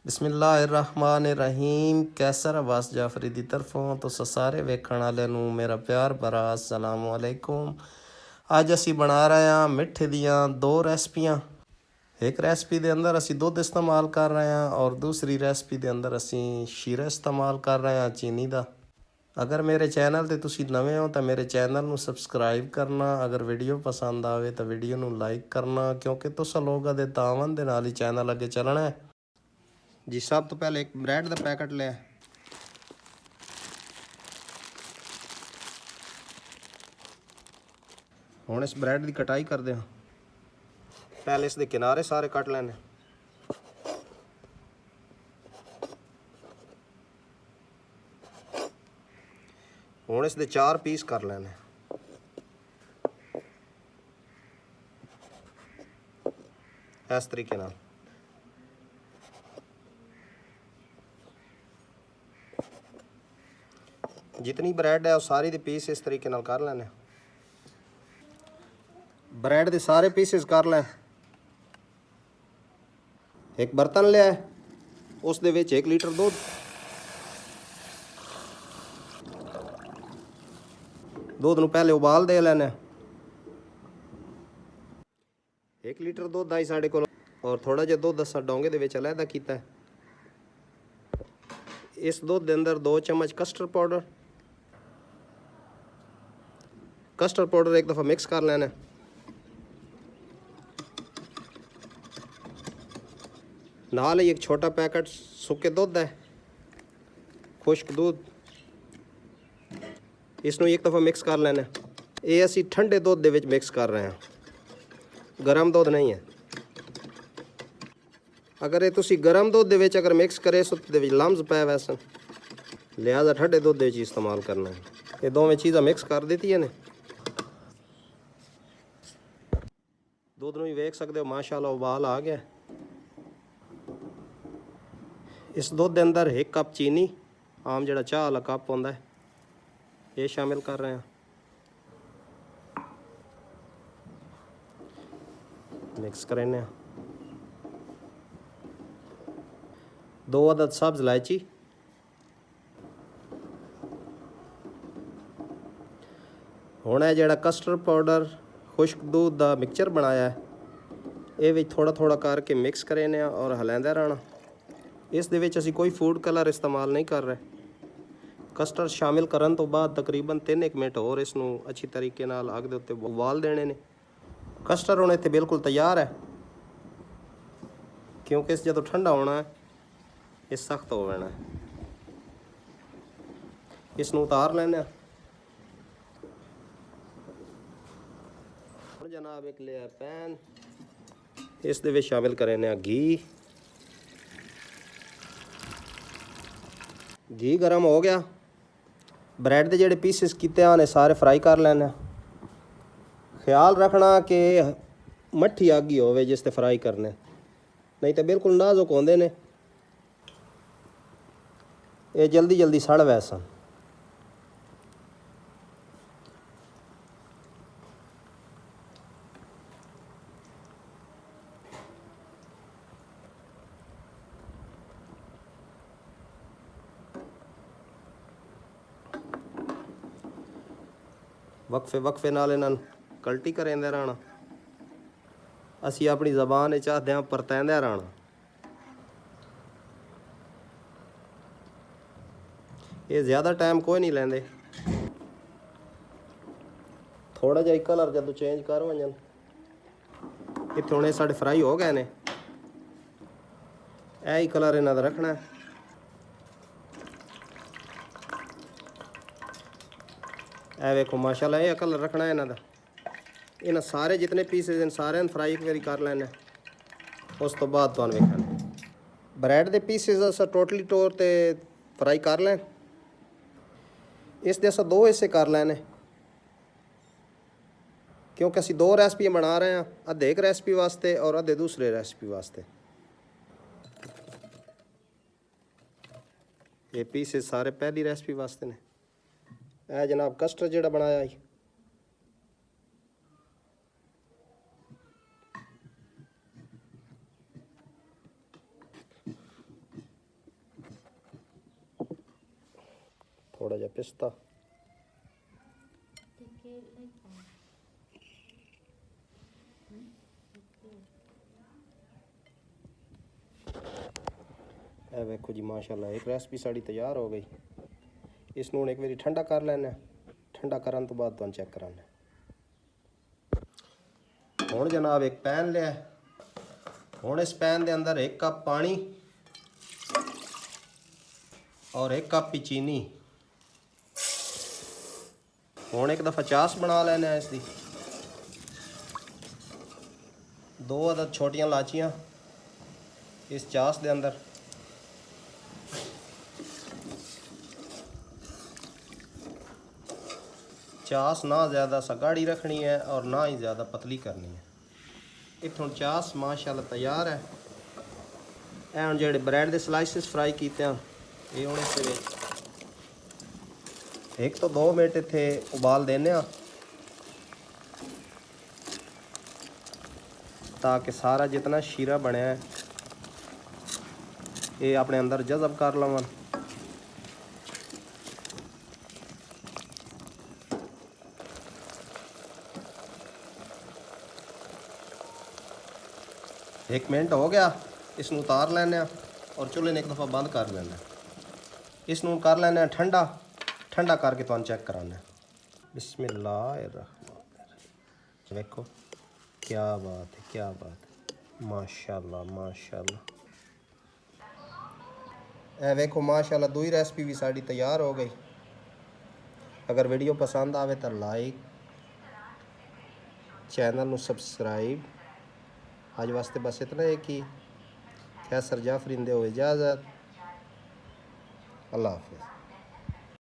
बिस्मिल्लाहिर्रहमानिर्रहीम। कैसर अब्बास जाफरी दी तरफों तुस सारे वेखण वाले नूं मेरा प्यार भरा अस्सलाम वालेकुम। ਅੱਜ ਅਸੀਂ ਬਣਾ ਰਹੇ ਹਾਂ ਮਿੱਠੇ ਦੀਆਂ ਦੋ ਰੈਸਪੀਆਂ। ਇੱਕ ਰੈਸਪੀ ਦੇ ਅੰਦਰ ਅਸੀਂ ਦੁੱਧ ਇਸਤੇਮਾਲ ਕਰ ਰਹੇ ਹਾਂ ਔਰ ਦੂਸਰੀ ਰੈਸਪੀ ਦੇ ਅੰਦਰ ਅਸੀਂ ਸ਼ੀਰਾ ਇਸਤੇਮਾਲ ਕਰ ਰਹੇ ਹਾਂ ਚੀਨੀ ਦਾ। ਅਗਰ ਮੇਰੇ ਚੈਨਲ ਤੇ ਤੁਸੀਂ ਨਵੇਂ ਹੋ ਤਾਂ ਮੇਰੇ ਚੈਨਲ ਨੂੰ ਸਬਸਕ੍ਰਾਈਬ ਕਰਨਾ। ਅਗਰ ਵੀਡੀਓ ਪਸੰਦ ਆਵੇ ਤਾਂ ਵੀਡੀਓ ਨੂੰ ਲਾਈਕ ਕਰਨਾ, ਕਿਉਂਕਿ ਤੁਸੀਂ ਲੋਕਾਂ ਦੇ ਤਾਵਨ ਦੇ ਨਾਲ ਹੀ ਚੈਨਲ ਅੱਗੇ ਚੱਲਣਾ ਹੈ ਜੀ। ਸਭ ਤੋਂ ਪਹਿਲੇ ਇੱਕ ਬ੍ਰੈਡ ਦਾ ਪੈਕਟ ਲਿਆ, ਹੁਣ ਇਸ ਬ੍ਰੈਡ ਦੀ ਕਟਾਈ ਕਰਦੇ ਹਾਂ। ਪਹਿਲੇ ਇਸ ਦੇ ਕਿਨਾਰੇ ਸਾਰੇ ਕੱਟ ਲੈਣੇ। ਹੁਣ ਇਸ ਦੇ 4 ਪੀਸ ਕਰ ਲੈਣੇ। ਇਸ ਤਰੀਕੇ ਨਾਲ जितनी ब्रेड है वो सारी दे पीस इस तरीके नाल कर लेने। ब्रेड के सारे पीसेस कर लें। एक बर्तन लिया, उस दे विच 1 लीटर दूध, दूध नूं पहले उबाल दे लेने। 1 लीटर दूध आई साढ़े कोल और थोड़ा जिहा दूध असां डोंगे दे विच अलहदा कीता है। इस दूध दे अंदर 2 चम्मच कस्टर्ड पाउडर एक दफ़ा मिक्स कर लेना। नाल ही एक छोटा पैकेट सुके दूध है, खुश्क दूध, इसनों एक दफ़ा मिक्स कर लेना। ये असी ठंडे दूध दे विच मिक्स कर रहे हैं, गर्म दूध नहीं है। अगर ये तुसी गर्म दूध दे विच अगर मिक्स करे सो दे विच लम्स पै वैसन, लिहाजा ठंडे दूध दे विच इस्तेमाल करना है। ये दोवें चीज़ां मिक्स कर दी ने। दूध नूं भी वेख सकते हो माशाअल्लाह उबाल आ गया। इस दूध के अंदर 1 कप चीनी, आम जिहड़ा चाह वाला कप होंदा है, ये शामिल कर रहे हैं। मिक्स करें। 2 अदद सब्ज़ इलायची, हुण है जिहड़ा कस्टर्ड पाउडर खुश्क दूध का मिक्सचर बनाया है, ये भी थोड़ा थोड़ा करके मिक्स करें और हिलांदे रहना। इस दे विच असीं कोई फूड कलर इस्तेमाल नहीं कर रहे। कस्टर्ड शामिल करन तो बाद तकरीबन 3-1 मिनट होर इसनूं अच्छी तरीके नाल अग दे उत्ते उबाल देने ने। कस्टर्ड हुण इत्थे बिल्कुल तैयार है, क्योंकि इस जदों ठंडा होना है ये सख्त हो जाना है। इसनूं उतार लैने। जनाब एक लिया पैन, इस दे विच शामिल करें घी गर्म हो गया। ब्रेड के जोड़े पीसिस किते ने सारे फ्राई कर लेने। ख्याल रखना कि मट्ठी अग ही होवे जिस ते फ्राई करने, नहीं तो बिल्कुल नाजुक होंदे ने, ये जल्दी जल्दी सड़ वैसन। वक्फे नाल इन्हां कल्टी करेंदे रहना। असी अपनी ज़बान चाहते हैं परतैंदे रहना। ये ज़्यादा टाइम कोई नहीं लेंदे। थोड़ा जिहा कलर जदों चेंज कर वजन, इत्थे हुण साढ़े फ्राई हो गए ने। यही कलर इन्हां दा रखना है। ए वेखो माशाल्लाह ये कलर रखना है इन्हां दा। इन्हां सारे जितने पीसेस हैं सारे फ्राई एक बारी कर लेने। उस तो बाद तुहानूं वेखना ब्रेड के पीसेस असां टोटली तौर ते फ्राई कर लें। इस दे असां 2 हिस्से कर लेने, क्योंकि असीं 2 रेसिपियां बना रहे हैं, अद्धे एक रेसिपी वास्ते और अद्धे दूसरे रेसिपी वास्ते। ये पीसेस सारे पहली रेसिपी वास्ते ने। ए जनाब कस्टर्ड जिहड़ा बनाया ही, थोड़ा जिहा पिस्ता, ਇਹ ਵੇਖੋ जी माशाल्लाह एक रेसिपी साड़ी तैयार हो गई। इस नूं एक बारी ठंडा कर लेना, ठंडा करन तो बाद तुहानूं चेक कराना। हुण जनाब एक पैन लिया, हुण इस पैन के अंदर 1 कप पानी और 1 कप चीनी। हुण एक दफ़ा चास बना लेना इसकी। 2 अदद छोटियां लाचियां इस चास के अंदर, चास ना ज़्यादा सा गाढ़ी रखनी है और ना ही ज़्यादा पतली करनी है। इत्थों चास माशाल्लाह तैयार है। ए हुण जेहड़े ब्रेड के स्लाइसिस फ्राई किए हैं ये हुण इस विच 1 तो 2 मिनट इत्थे उबाल देने ताकि सारा जितना शीरा बनया है ये अपने अंदर जज़ब कर लवन। एक मिनट हो गया, इसनूं उतार लेना और चूल्हे ने एक दफ़ा बंद कर लेना। इसनूं कर लेना ठंडा, ठंडा करके तुहानूं चेक कराना। बिस्मिल्लाहिर्रहमानिर्रहीम। देखो क्या बात है, क्या बात है, माशाल्लाह माशाल्लाह। ए देखो माशाल्लाह दूई रेसिपी भी साड़ी तैयार हो गई। अगर वीडियो पसंद आवे तो लाइक, चैनल नूं सबसक्राइब। आज वास्ते बस इतना है कि कैसर जाफरी दे हो इजाज़त। अल्लाह हाफिज़।